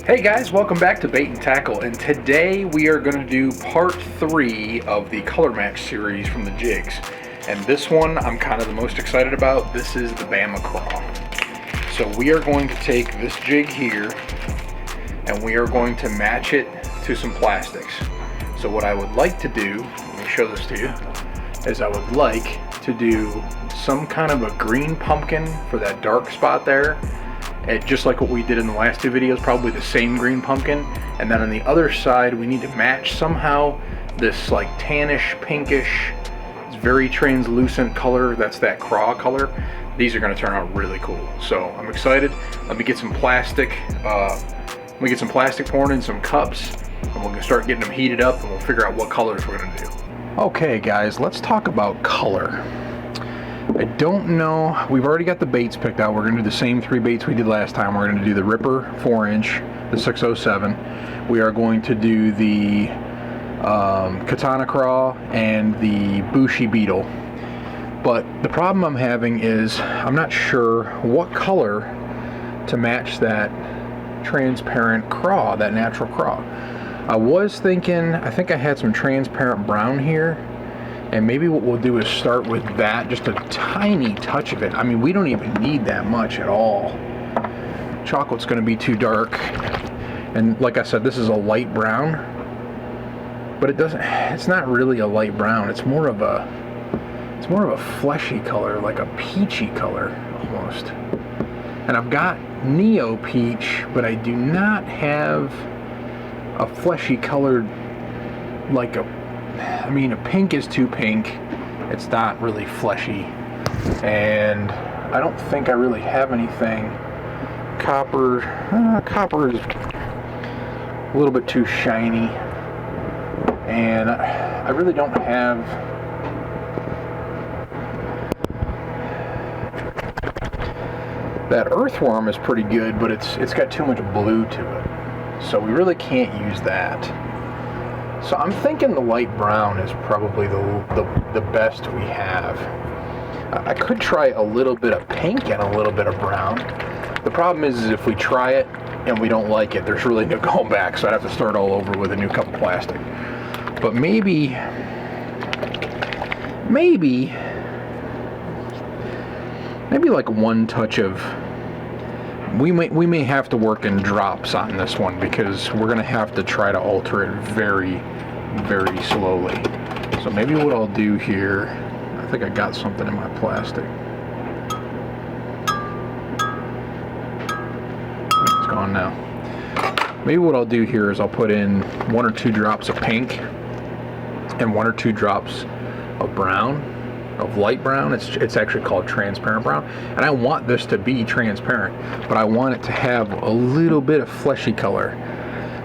Hey guys, welcome back to Bait and Tackle, and today we are going to do part 3 of the color match series from the jigs. And this one I'm kind of the most excited about. This is the Bama Craw. So we are going to take this jig here and we are going to match it to some plastics. So what I would like to do, let me show this to you, is I would like to do some kind of a green pumpkin for that dark spot there. Just like what we did in the last two videos, probably the same green pumpkin. And then on the other side, we need to match somehow this like tannish, pinkish, it's very translucent color. That's that Craw color. These are gonna turn out really cool. So I'm excited. Let me get some plastic. Poured in some cups, and we're gonna start getting them heated up, and we'll figure out what colors we're gonna do. Okay guys, let's talk about color. I don't know, we've already got the baits picked out. We're going to do the same 3 baits we did last time. We're going to do the Ripper 4-inch, the 607. We are going to do the Katana Craw and the Bushy Beetle. But the problem I'm having is I'm not sure what color to match that transparent craw, that natural craw. I was thinking, I think I had some transparent brown here. And maybe what we'll do is start with that, just a tiny touch of it. I mean, we don't even need that much at all. Chocolate's going to be too dark. And like I said, this is a light brown. But it's not really a light brown. It's more of a fleshy color, like a peachy color almost. And I've got Neo Peach, but I do not have a fleshy colored, like a pink is too pink. It's not really fleshy. And I don't think I really have anything. Copper is a little bit too shiny. And I really don't have that earthworm is pretty good, but it's got too much blue to it. So we really can't use that. So I'm thinking the light brown is probably the best we have. I could try a little bit of pink and a little bit of brown. The problem is if we try it and we don't like it, there's really no going back, so I'd have to start all over with a new cup of plastic. But maybe like one touch of, we may have to work in drops on this one because we're gonna have to try to alter it very, very slowly. So maybe what I'll do here, I think I got something in my plastic. It's gone now. Maybe what I'll do here is I'll put in 1 or 2 drops of pink and 1 or 2 drops of brown, of light brown. It's actually called transparent brown, and I want this to be transparent, but I want it to have a little bit of fleshy color.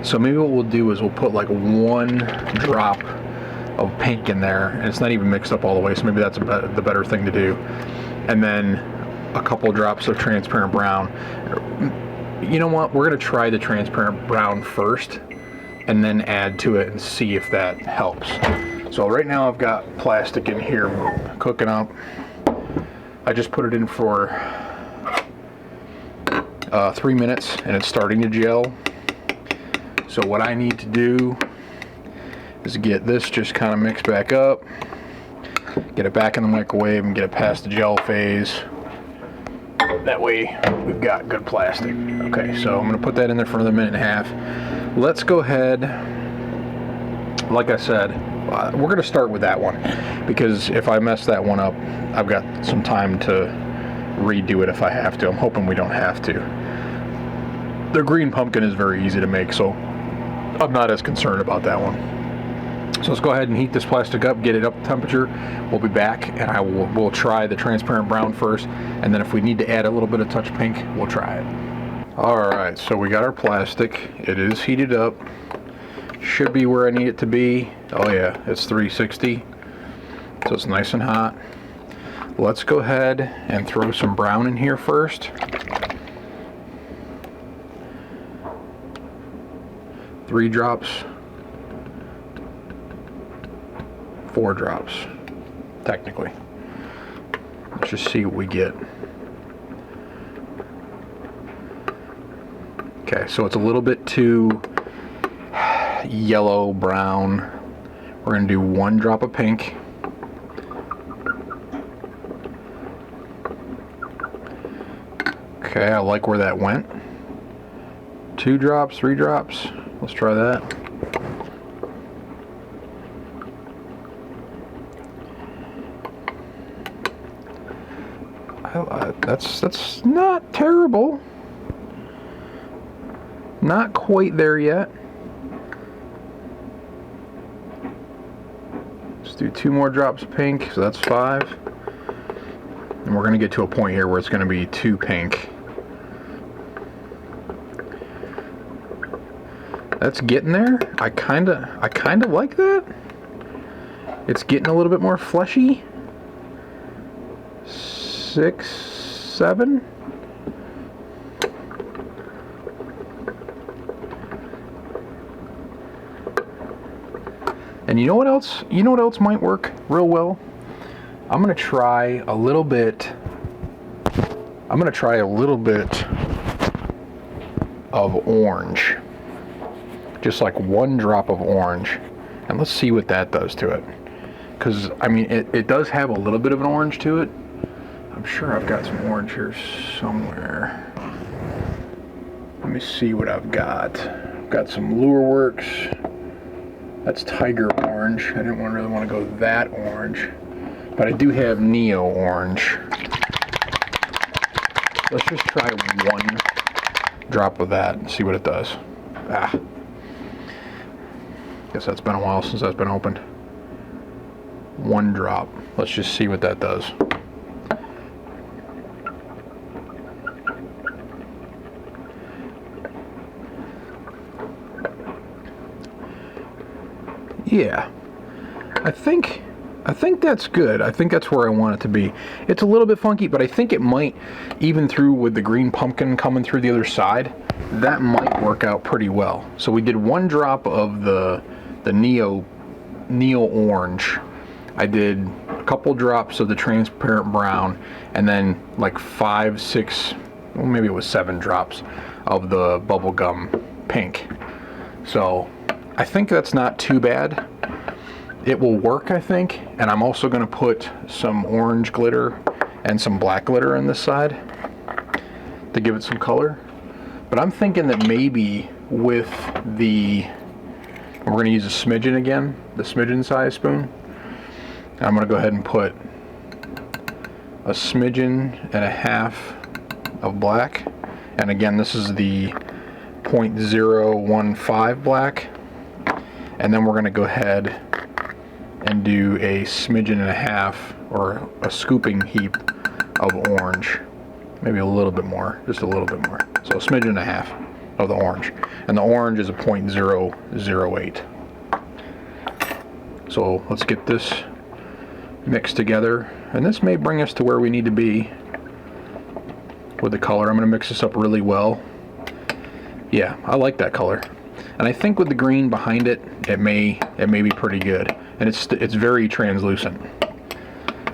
So maybe what we'll do is we'll put like 1 drop of pink in there, and it's not even mixed up all the way, so maybe that's the better thing to do. And then a couple drops of transparent brown. You know what, we're going to try the transparent brown first and then add to it and see if that helps. So right now I've got plastic in here cooking up. I just put it in for 3 minutes and it's starting to gel. So what I need to do is get this just kind of mixed back up, get it back in the microwave and get it past the gel phase. That way we've got good plastic. Okay, so I'm going to put that in there for another 1.5 minutes. Let's go ahead, like I said, we're going to start with that one because if I mess that one up, I've got some time to redo it if I have to. I'm hoping we don't have to. The green pumpkin is very easy to make, so I'm not as concerned about that one. So let's go ahead and heat this plastic up, get it up to temperature. We'll be back and we'll try the transparent brown first, and then if we need to add a little bit of touch pink, we'll try it. Alright, so we got our plastic. It is heated up. Should be where I need it to be. Oh yeah, it's 360. So it's nice and hot. Let's go ahead and throw some brown in here first. 3 drops. 4 drops, technically. Let's just see what we get. Okay, so it's a little bit too yellow, brown. We're going to do 1 drop of pink. Okay, I like where that went. 2 drops, 3 drops. Let's try that. That's not terrible. Not quite there yet. Let's do 2 more drops of pink, so that's 5. And we're going to get to a point here where it's going to be too pink. That's getting there. I kinda like that. It's getting a little bit more fleshy. 6, 7. And you know what else? You know what else might work real well? I'm gonna try a little bit. I'm gonna try a little bit of orange. Just like 1 drop of orange. And let's see what that does to it. Because, I mean, it does have a little bit of an orange to it. I'm sure I've got some orange here somewhere. Let me see what I've got. I've got some Lure Works. That's Tiger Orange. I didn't really want to go that orange. But I do have Neo Orange. Let's just try 1 drop of that and see what it does. Guess that's been a while since that's been opened. 1 drop. Let's just see what that does. Yeah. I think that's good. I think that's where I want it to be. It's a little bit funky, but I think it might, even through with the green pumpkin coming through the other side, that might work out pretty well. So we did 1 drop of the Neo Orange. I did a couple drops of the transparent brown, and then like 5, 6, well, maybe it was 7 drops of the bubblegum pink. So I think that's not too bad. It will work, I think. And I'm also going to put some orange glitter and some black glitter on this side to give it some color. But I'm thinking that maybe with we're going to use a smidgen again, the smidgen size spoon. I'm going to go ahead and put a smidgen and a half of black. And again, this is the 0.015 black. And then we're going to go ahead and do a smidgen and a half, or a scooping heap of orange. Maybe a little bit more, just a little bit more. So a smidgen and a half of the orange. And the orange is a 0.008. So let's get this mixed together. And this may bring us to where we need to be with the color. I'm going to mix this up really well. Yeah, I like that color. And I think with the green behind it, it may be pretty good. And it's very translucent.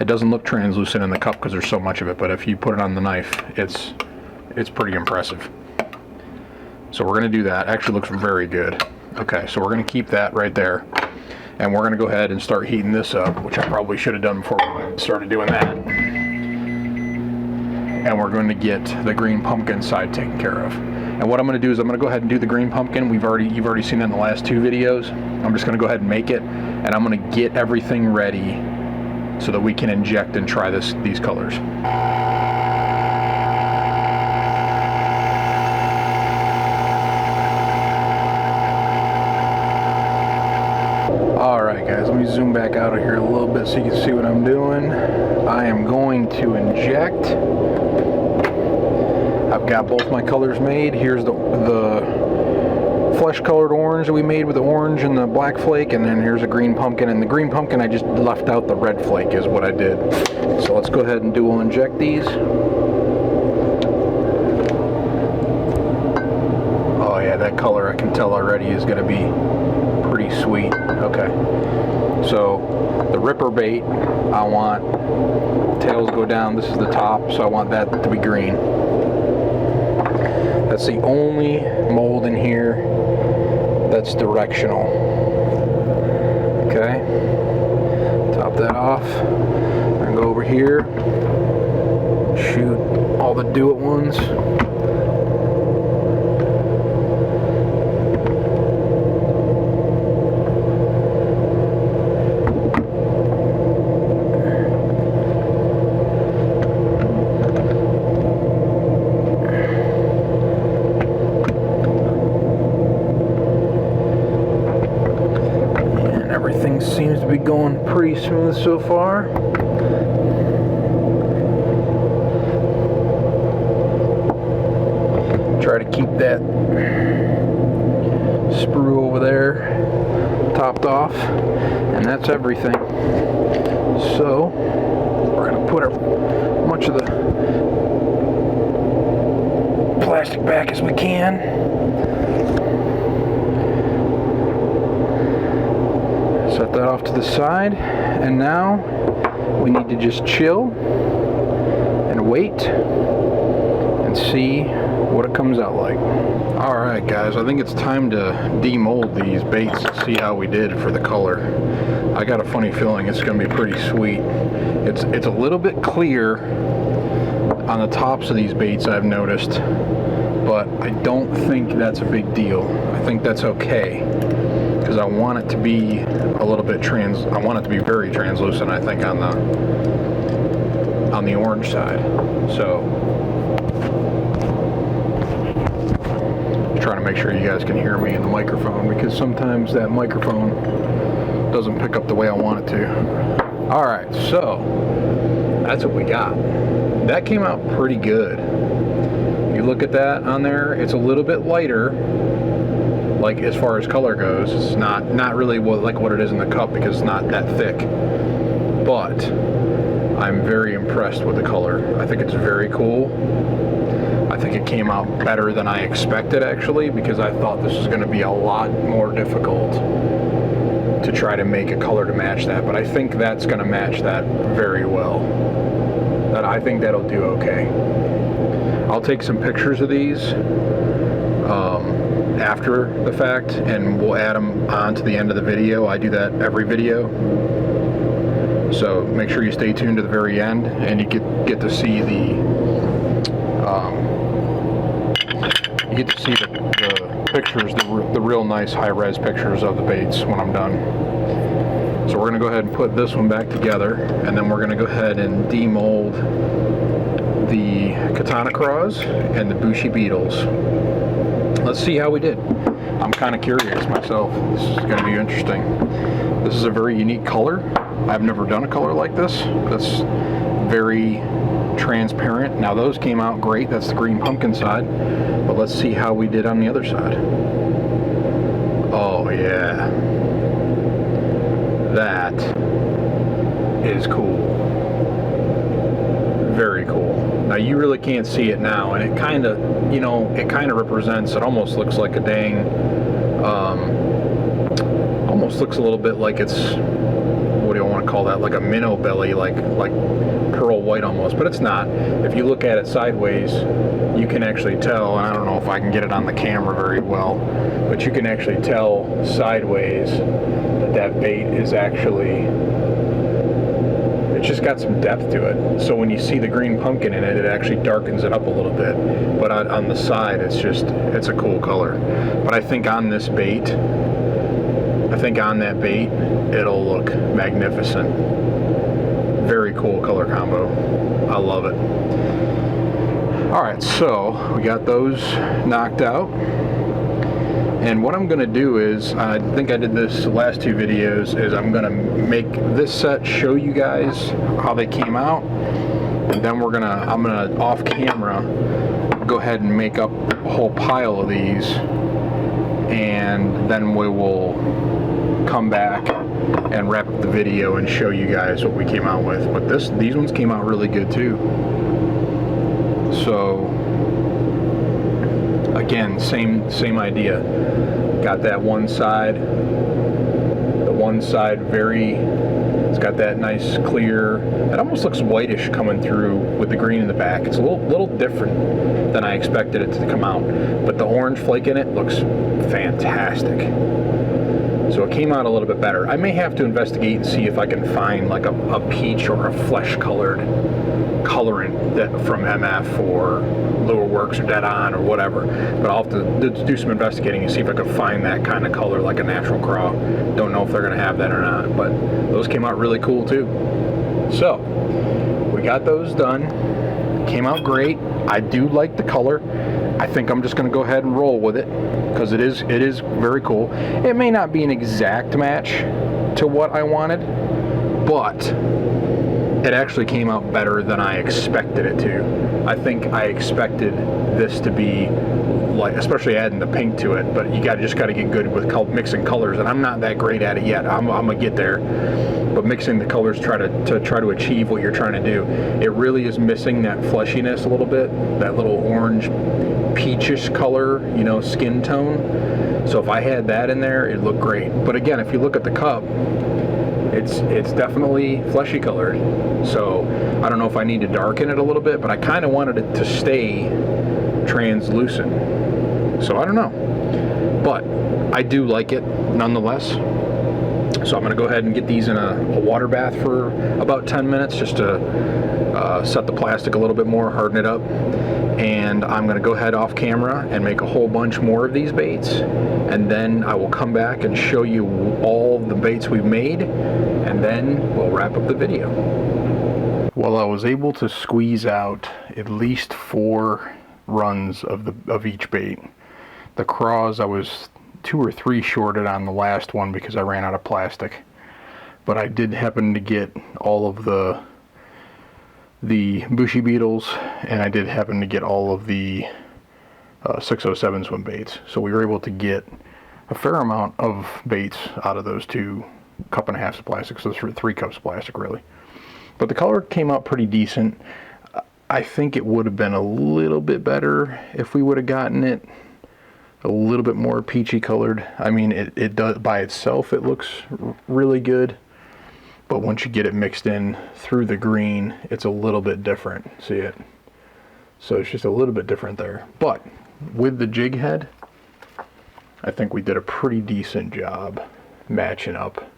It doesn't look translucent in the cup because there's so much of it, but if you put it on the knife, it's pretty impressive. So we're going to do that. Actually looks very good. Okay, so we're going to keep that right there. And we're going to go ahead and start heating this up, which I probably should have done before we started doing that. And we're going to get the green pumpkin side taken care of. And what I'm going to do is I'm going to go ahead and do the green pumpkin. You've already seen that in the last 2 videos. I'm just going to go ahead and make it, and I'm going to get everything ready so that we can inject and try these colors. Alright guys, let me zoom back out of here a little bit so you can see what I'm doing. I am going to inject. I've got both my colors made. Here's the flesh colored orange that we made with the orange and the black flake, and then here's a green pumpkin. And the green pumpkin, I just left out the red flake is what I did. So let's go ahead and dual inject these. Oh yeah, that color I can tell already is going to be pretty sweet. Okay, so the ripper bait, I want tails go down. This is the top, so I want that to be green. That's the only mold in here that's directional. Okay, top that off. I'm gonna go over here, shoot all the do-it ones. Everything seems to be going pretty smooth so far. Try to keep that sprue over there topped off, and that's everything. So we're going to put much of the plastic back as we can. Set that off to the side, and now we need to just chill and wait and see what it comes out like. Alright guys, I think it's time to demold these baits and see how we did for the color. I got a funny feeling it's going to be pretty sweet. It's a little bit clear on the tops of these baits, I've noticed, but I don't think that's a big deal. I think that's okay, because I want it to be a little bit I want it to be very translucent, I think, on the orange side. So trying to make sure you guys can hear me in the microphone, because sometimes that microphone doesn't pick up the way I want it to. Alright, so that's what we got. That came out pretty good. You look at that on there, it's a little bit lighter, like as far as color goes. It's not really like what it is in the cup, because it's not that thick, but I'm very impressed with the color. I think it's very cool. I think it came out better than I expected, actually, because I thought this was going to be a lot more difficult to try to make a color to match that, but I think that's going to match that very well. I think that'll do okay. I'll take some pictures of these after the fact, and we'll add them on to the end of the video. I do that every video, so make sure you stay tuned to the very end, and you get to see the pictures, the real nice high-res pictures of the baits when I'm done. So we're going to go ahead and put this one back together, and then we're going to go ahead and demold the Katana Craws and the Bushy Beetles. Let's see how we did. I'm kind of curious myself. This is going to be interesting. This is a very unique color. I've never done a color like this. That's very transparent. Now those came out great. That's the green pumpkin side. But let's see how we did on the other side. Oh yeah. That is cool. Very cool. Now you really can't see it now, and it kind of, it kind of represents, it almost looks like a dang, almost looks a little bit like it's, what do you want to call that, like a minnow belly, like pearl white almost, but it's not. If you look at it sideways, you can actually tell, and I don't know if I can get it on the camera very well, but you can actually tell sideways that bait is actually, it's just got some depth to it. So when you see the green pumpkin in it, it actually darkens it up a little bit. But on the side, it's a cool color. But I think on this bait, on that bait, it'll look magnificent. Very cool color combo. I love it. Alright, so we got those knocked out. And what I'm going to do is, I think I did this the last two videos, is I'm going to make this set, show you guys how they came out, and then I'm going to off camera go ahead and make up a whole pile of these, and then we will come back and wrap up the video and show you guys what we came out with. But these ones came out really good too. So again, same idea. Got that one side, very It's got that nice clear, it almost looks whitish coming through with the green in the back. It's a little different than I expected it to come out, but the orange flake in it looks fantastic. So it came out a little bit better. I may have to investigate and see if I can find like a peach or a flesh colored colorant that from MF or Lure Works or Dead On or whatever. But I'll have to do some investigating and see if I can find that kind of color like a natural craw. Don't know if they're going to have that or not, but those came out really cool too. So we got those done. Came out great. I do like the color. I think I'm just going to go ahead and roll with it because it is very cool. It may not be an exact match to what I wanted, but it actually came out better than I expected it to. I think I expected this to be like, especially adding the pink to it, but you just got to get good with mixing colors, and I'm not that great at it yet. I'm gonna get there, but mixing the colors to try to achieve what you're trying to do. It really is missing that fleshiness a little bit, that little orange peachish color, you know, skin tone. So if I had that in there, it'd look great. But again, if you look at the cup, it's definitely fleshy colored. So I don't know if I need to darken it a little bit, but I kind of wanted it to stay translucent. So I don't know, but I do like it nonetheless. So I'm going to go ahead and get these in a water bath for about 10 minutes just to set the plastic a little bit more, harden it up. And I'm going to go ahead off camera and make a whole bunch more of these baits. And then I will come back and show you all the baits we've made. And then we'll wrap up the video. Well, I was able to squeeze out at least 4 runs of each bait. The craws, I was 2 or 3 shorted on the last one because I ran out of plastic. But I did happen to get all of the bushy beetles, and I did happen to get all of the 607 swim baits. So we were able to get a fair amount of baits out of those 2 cup and a half of plastic, so 3 cups of plastic really. But the color came out pretty decent. I think it would have been a little bit better if we would have gotten it a little bit more peachy colored. I mean, it does by itself, it looks really good. But once you get it mixed in through the green, it's a little bit different. See it? So it's just a little bit different there. But with the jig head, I think we did a pretty decent job matching up.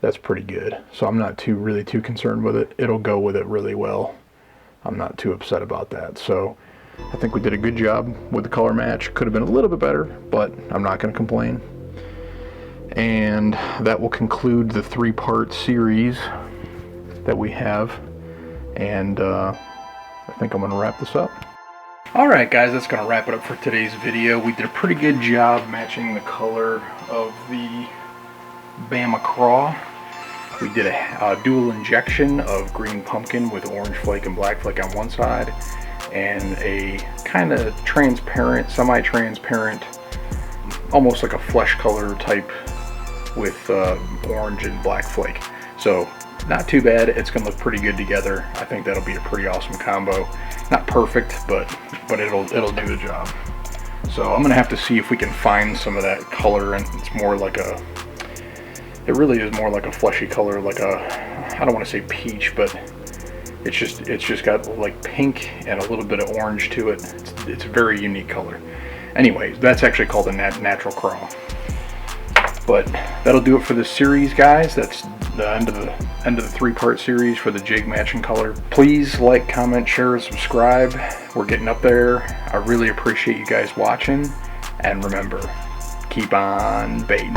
That's pretty good. So I'm not really too concerned with it. It'll go with it really well. I'm not too upset about that. So I think we did a good job with the color match. Could have been a little bit better, but I'm not going to complain. And that will conclude the 3-part series that we have. And I think I'm going to wrap this up. Alright guys, that's going to wrap it up for today's video. We did a pretty good job matching the color of the Bama Craw. We did a dual injection of green pumpkin with orange flake and black flake on one side, and a kind of transparent, semi-transparent, almost like a flesh color type with orange and black flake. So not too bad. It's gonna look pretty good together. I think that'll be a pretty awesome combo. Not perfect, but it'll do the job. So I'm gonna have to see if we can find some of that color, and it's more like it really is more like a fleshy color, like I don't want to say peach, but it's just got like pink and a little bit of orange to it. It's a very unique color. Anyways, that's actually called a natural craw. But that'll do it for this series, guys. That's the end of the 3-part series for the jig matching color. Please like, comment, share, and subscribe. We're getting up there. I really appreciate you guys watching. And remember, keep on baiting.